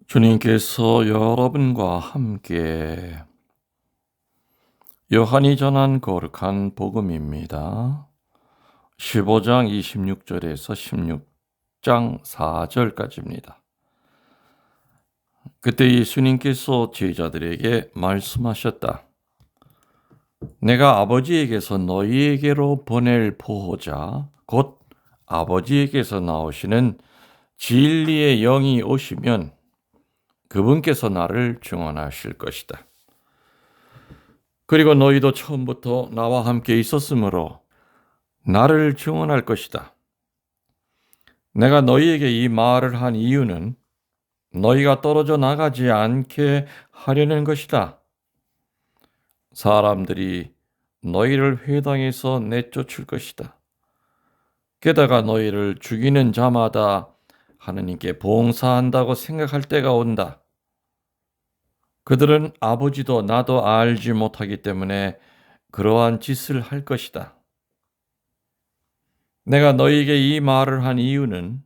주님께서 여러분과 함께 요한이 전한 거룩한 복음입니다. 15장 26절에서 16장 4절까지입니다. 그때 예수님께서 제자들에게 말씀하셨다. 내가 아버지에게서 너희에게로 보낼 보호자, 곧 아버지에게서 나오시는 진리의 영이 오시면 그분께서 나를 증언하실 것이다. 그리고 너희도 처음부터 나와 함께 있었으므로 나를 증언할 것이다. 내가 너희에게 이 말을 한 이유는 너희가 떨어져 나가지 않게 하려는 것이다. 사람들이 너희를 회당에서 내쫓을 것이다. 게다가 너희를 죽이는 자마다 하느님께 봉사한다고 생각할 때가 온다. 그들은 아버지도 나도 알지 못하기 때문에 그러한 짓을 할 것이다. 내가 너희에게 이 말을 한 이유는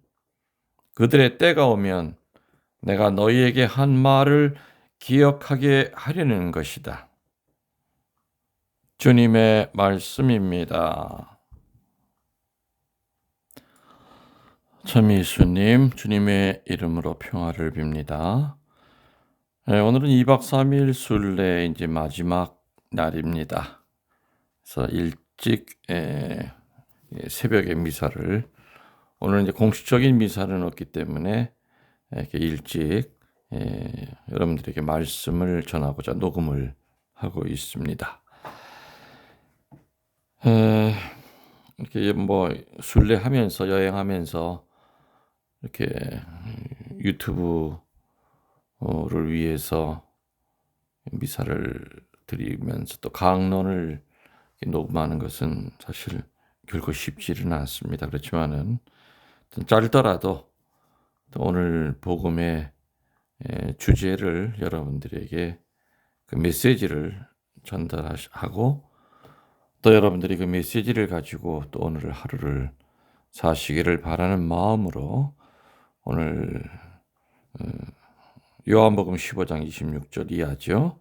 그들의 때가 오면 내가 너희에게 한 말을 기억하게 하려는 것이다. 주님의 말씀입니다. 참 예수님, 주님의 이름으로 평화를 빕니다. 오늘은 2박 3일 순례 이제 마지막 날입니다. 그래서 일찍 새벽에 미사를 오늘 이제 공식적인 미사는 없기 때문에 이렇게 일찍 여러분들에게 말씀을 전하고자 녹음을 하고 있습니다. 이렇게 뭐 순례하면서 여행하면서 이렇게 유튜브를 위해서 미사를 드리면서 또 강론을 녹음하는 것은 사실 결코 쉽지는 않습니다. 그렇지만은 짧더라도 오늘 복음의 주제를 여러분들에게 그 메시지를 전달하고 또 여러분들이 그 메시지를 가지고 또 오늘 하루를 사시기를 바라는 마음으로 오늘 요한복음 15장 26절 이하죠.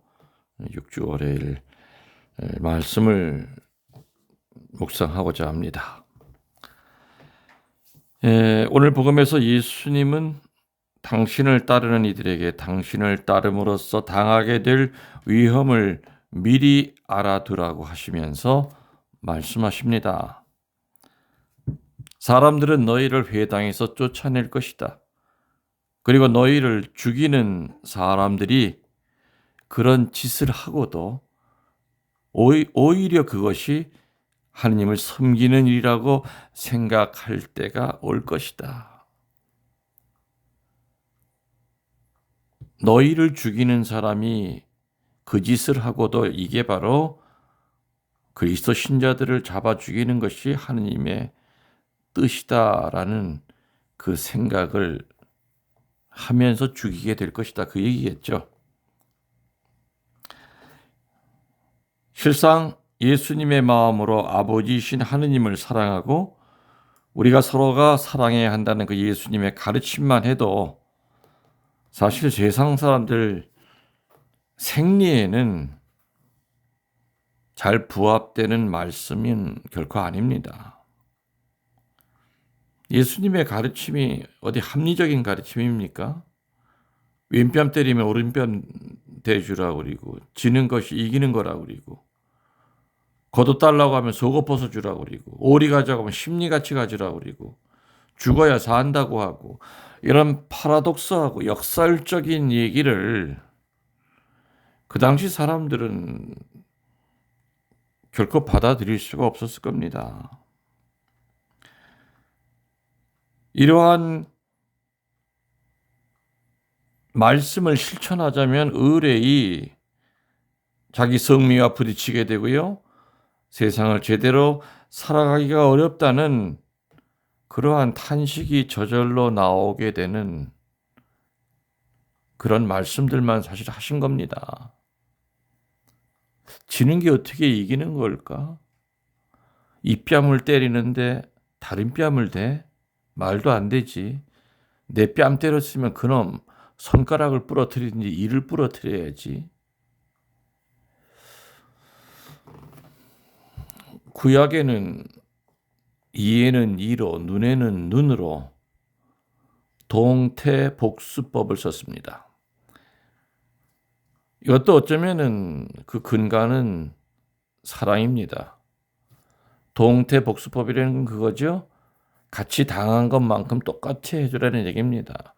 6주 월요일 말씀을 묵상하고자 합니다. 오늘 복음에서 예수님은 당신을 따르는 이들에게 당신을 따름으로써 당하게 될 위험을 미리 알아두라고 하시면서 말씀하십니다. 사람들은 너희를 회당에서 쫓아낼 것이다. 그리고 너희를 죽이는 사람들이 그런 짓을 하고도 오히려 그것이 하느님을 섬기는 일이라고 생각할 때가 올 것이다. 너희를 죽이는 사람이 그 짓을 하고도 이게 바로 그리스도 신자들을 잡아 죽이는 것이 하느님의 뜻이다라는 그 생각을 하면서 죽이게 될 것이다. 그 얘기겠죠. 실상 예수님의 마음으로 아버지이신 하느님을 사랑하고 우리가 서로가 사랑해야 한다는 그 예수님의 가르침만 해도 사실 세상 사람들 생리에는 잘 부합되는 말씀은 결코 아닙니다. 예수님의 가르침이 어디 합리적인 가르침입니까? 왼뺨 때리면 오른뺨 대주라고 그리고 지는 것이 이기는 거라고 그리고 겉옷 달라고 하면 속옷 벗어주라고 그리고 오리 가자고 하면 심리같이 가지라고 그리고 죽어야 산다고 하고 이런 파라독스하고 역설적인 얘기를 그 당시 사람들은 결코 받아들일 수가 없었을 겁니다. 이러한 말씀을 실천하자면 의뢰이 자기 성미와 부딪히게 되고요. 세상을 제대로 살아가기가 어렵다는 그러한 탄식이 저절로 나오게 되는 그런 말씀들만 사실 하신 겁니다. 지는 게 어떻게 이기는 걸까? 이 뺨을 때리는데 다른 뺨을 대? 말도 안 되지. 내 뺨 때렸으면 그놈 손가락을 부러뜨리든지 이를 부러뜨려야지. 구약에는 이에는 이로, 눈에는 눈으로 동태복수법을 썼습니다. 이것도 어쩌면은 그 근간은 사랑입니다. 동태복수법이라는 건 그거죠. 같이 당한 것만큼 똑같이 해주라는 얘기입니다.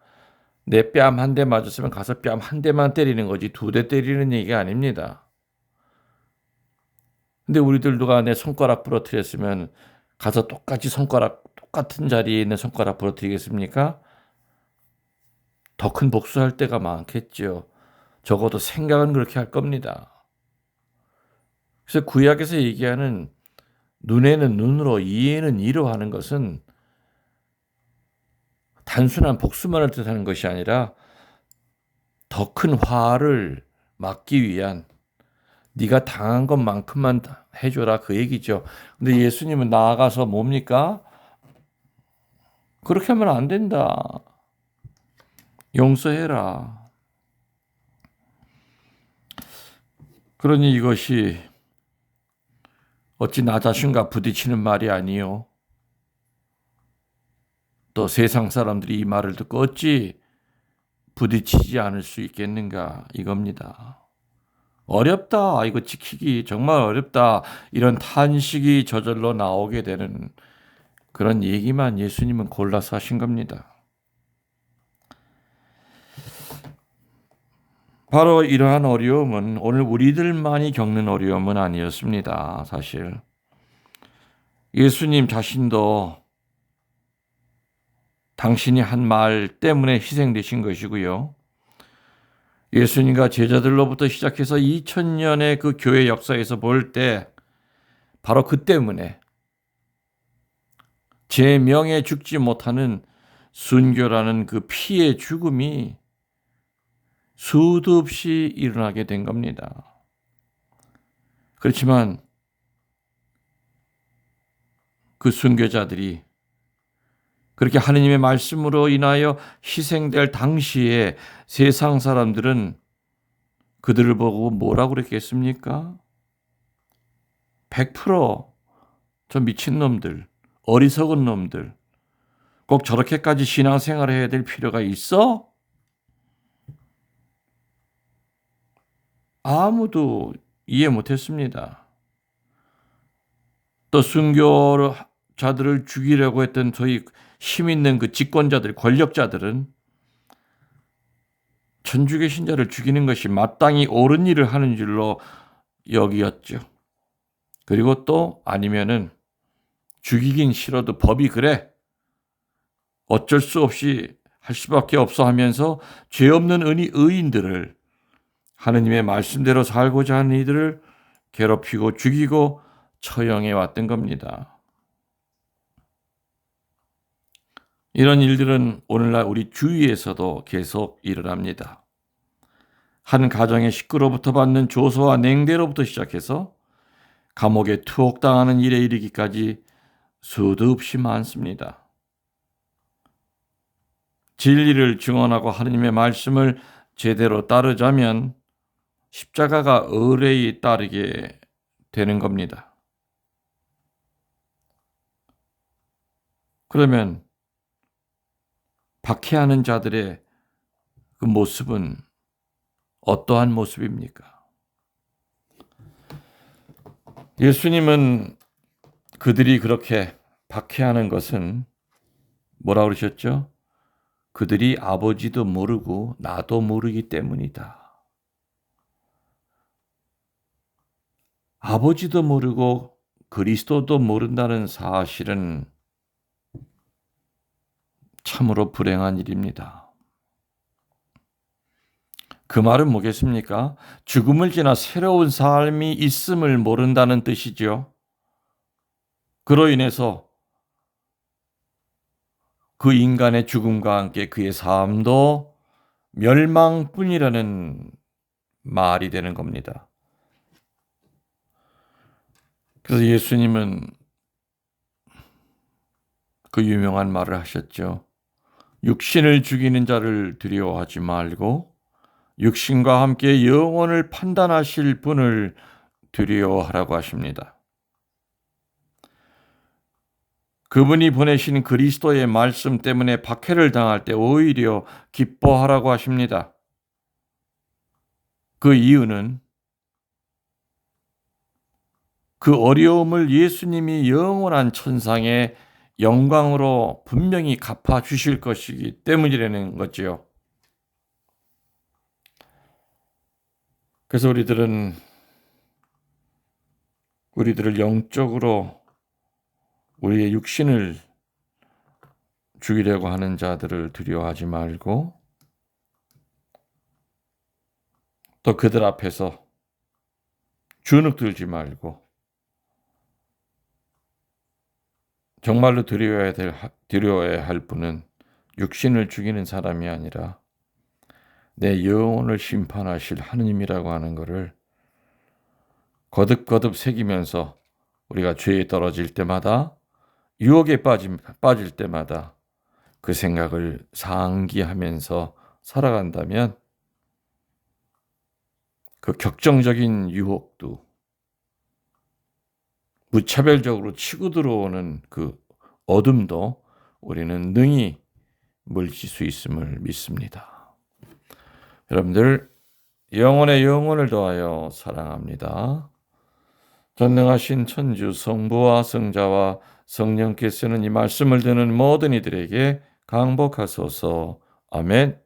내 뺨 한 대 맞았으면 가서 뺨 한 대만 때리는 거지 2대 때리는 얘기가 아닙니다. 근데 우리들 누가 내 손가락 부러뜨렸으면 가서 똑같은 자리에 있는 손가락 부러뜨리겠습니까? 더 큰 복수할 때가 많겠죠. 적어도 생각은 그렇게 할 겁니다. 그래서 구약에서 얘기하는 눈에는 눈으로 이에는 이로 하는 것은 단순한 복수만을 뜻하는 것이 아니라 더 큰 화를 막기 위한 네가 당한 것만큼만 해줘라 그 얘기죠. 근데 예수님은 나아가서 뭡니까? 그렇게 하면 안 된다. 용서해라. 그러니 이것이 어찌 나 자신과 부딪히는 말이 아니요. 또 세상 사람들이 이 말을 듣고 어찌 부딪히지 않을 수 있겠는가 이겁니다. 어렵다. 이거 지키기 정말 어렵다. 이런 탄식이 저절로 나오게 되는 그런 얘기만 예수님은 골라서 하신 겁니다. 바로 이러한 어려움은 오늘 우리들만이 겪는 어려움은 아니었습니다. 사실 예수님 자신도 당신이 한 말 때문에 희생되신 것이고요. 예수님과 제자들로부터 시작해서 2000년의 그 교회 역사에서 볼 때 바로 그 때문에 제 명에 죽지 못하는 순교라는 그 피의 죽음이 수도 없이 일어나게 된 겁니다. 그렇지만 그 순교자들이 그렇게 하느님의 말씀으로 인하여 희생될 당시에 세상 사람들은 그들을 보고 뭐라고 그랬겠습니까? 100%저 미친놈들, 어리석은 놈들, 꼭 저렇게까지 신앙생활을 해야 될 필요가 있어? 아무도 이해 못했습니다. 또 순교자들을 죽이려고 했던 저희 힘 있는 그 집권자들, 권력자들은 천주교 신자를 죽이는 것이 마땅히 옳은 일을 하는 줄로 여기었죠. 그리고 또 아니면은 죽이긴 싫어도 법이 그래. 어쩔 수 없이 할 수밖에 없어 하면서 죄 없는 의인들을 하느님의 말씀대로 살고자 하는 이들을 괴롭히고 죽이고 처형해 왔던 겁니다. 이런 일들은 오늘날 우리 주위에서도 계속 일어납니다. 한 가정의 식구로부터 받는 조소와 냉대로부터 시작해서 감옥에 투옥당하는 일에 이르기까지 수도 없이 많습니다. 진리를 증언하고 하느님의 말씀을 제대로 따르자면 십자가가 의뢰히 따르게 되는 겁니다. 그러면 박해하는 자들의 그 모습은 어떠한 모습입니까? 예수님은 그들이 그렇게 박해하는 것은 뭐라고 그러셨죠? 그들이 아버지도 모르고 나도 모르기 때문이다. 아버지도 모르고 그리스도도 모른다는 사실은 참으로 불행한 일입니다. 그 말은 뭐겠습니까? 죽음을 지나 새로운 삶이 있음을 모른다는 뜻이죠. 그로 인해서 그 인간의 죽음과 함께 그의 삶도 멸망뿐이라는 말이 되는 겁니다. 그래서 예수님은 그 유명한 말을 하셨죠. 육신을 죽이는 자를 두려워하지 말고 육신과 함께 영혼을 판단하실 분을 두려워하라고 하십니다. 그분이 보내신 그리스도의 말씀 때문에 박해를 당할 때 오히려 기뻐하라고 하십니다. 그 이유는 그 어려움을 예수님이 영원한 천상의 영광으로 분명히 갚아 주실 것이기 때문이라는 거지요. 그래서 우리들을 영적으로 우리의 육신을 죽이려고 하는 자들을 두려워하지 말고 또 그들 앞에서 주눅 들지 말고 정말로 두려워해야 할 분은 육신을 죽이는 사람이 아니라 내 영혼을 심판하실 하느님이라고 하는 것을 거듭거듭 새기면서 우리가 죄에 떨어질 때마다 유혹에 빠질 때마다 그 생각을 상기하면서 살아간다면 그 격정적인 유혹도 무차별적으로 치고 들어오는 그 어둠도 우리는 능히 물질 수 있음을 믿습니다. 여러분들 영혼의 영혼을 더하여 사랑합니다. 전능하신 천주 성부와 성자와 성령께서는 이 말씀을 듣는 모든 이들에게 강복하소서. 아멘.